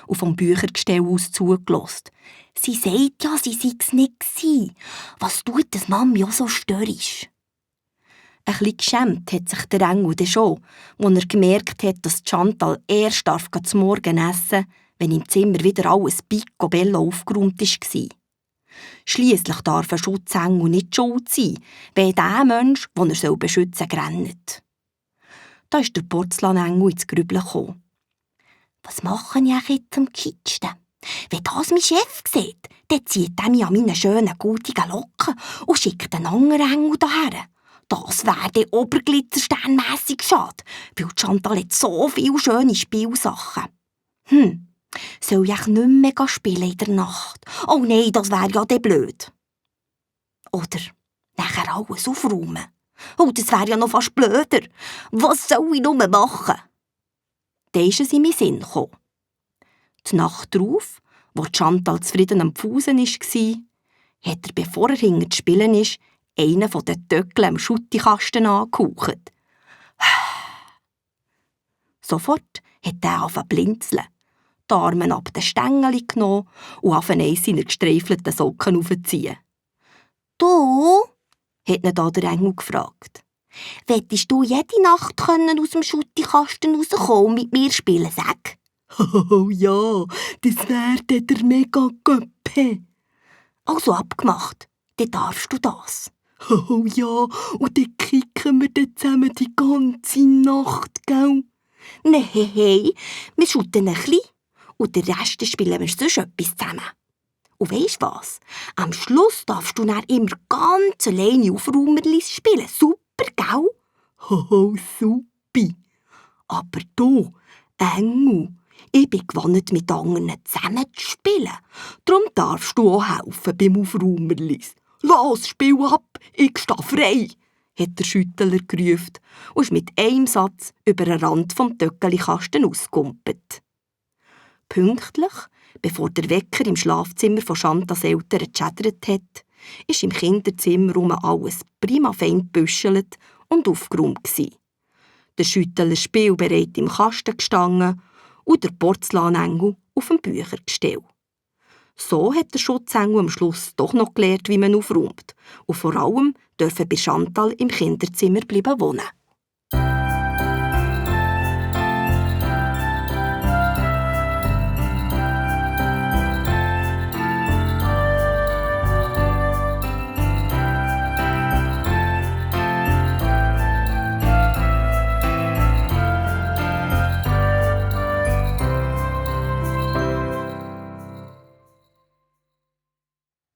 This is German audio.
und vom Büchergestell aus zugelassen. Sie sagt ja, sie sei es nicht gewesen. Was tut das Mami auch so störrisch? Ein bisschen geschämt hat sich der Engel dann schon, als er gemerkt hat, dass Chantal erst zum Morgen essen darf, wenn im Zimmer wieder alles picobello aufgeräumt war. Schliesslich darf ein Schutzengel nicht schuld sein, wenn der Mensch, den er beschützen soll, rennt. Da ist der Porzellanengel ins Grübeln gekommen. Was mache ich jetzt am Kitschsten? Wenn das mein Chef sieht, dann zieht er mich an meinen schönen, gutigen Locken und schickt einen anderen Engel daher. Das wäre dann oberglitzersternmässig schade, weil Chantal hat so viele schöne Spielsachen. Soll ich nicht mehr spielen in der Nacht? Oh nein, das wäre ja dann blöd. Oder nachher alles aufräumen. Oh, das wäre ja noch fast blöder. Was soll ich nur machen? Dann ist es in meinen Sinn gekommen. Die Nacht darauf, wo Chantal zufrieden am Pfusen war, hat er, bevor er hinter zu spielen ist, einen von den Töckeln am Schuttikasten angehaucht. Sofort hat er angefangen zu blinzeln, die Arme ab den Stängeln genommen und angefangen, seine gestreifelten Socken aufzuziehen. «Du?» hat ihn da der Engel gefragt. «Wettest du jede Nacht aus dem Schuttikasten rauskommen und mit mir spielen, sag?» «Oh ja, das wäre der mega Göppe!» «Also abgemacht, dann darfst du das.» «Oh ja, und dann kicken wir dann zusammen die ganze Nacht, gell?» «Nein, wir shooten ein bisschen und den Rest spielen wir sonst etwas zusammen. Und weisst was? Am Schluss darfst du dann immer ganz alleine auf Räumerlis spielen. Super, gell?» «Oh, super! Aber du, Engel, ich bin gewohnt, mit anderen zusammen zu spielen. Darum darfst du auch helfen beim Aufräumerlis. Los, spiel ab, ich stehe frei!» hat der Schüttler gerufen und ist mit einem Satz über den Rand vom Töckelikasten ausgekumpelt. Pünktlich, bevor der Wecker im Schlafzimmer von Chantals Eltern geschädert hat, ist im Kinderzimmer alles prima fein gebüschelt und aufgeräumt gsi. Der Schüttler spielbereit im Kasten gestanden und der Porzellanengel auf dem Büchergestell. So hat der Schutzengel am Schluss doch noch gelernt, wie man aufräumt. Und vor allem dürfen bei Chantal im Kinderzimmer bleiben wohnen.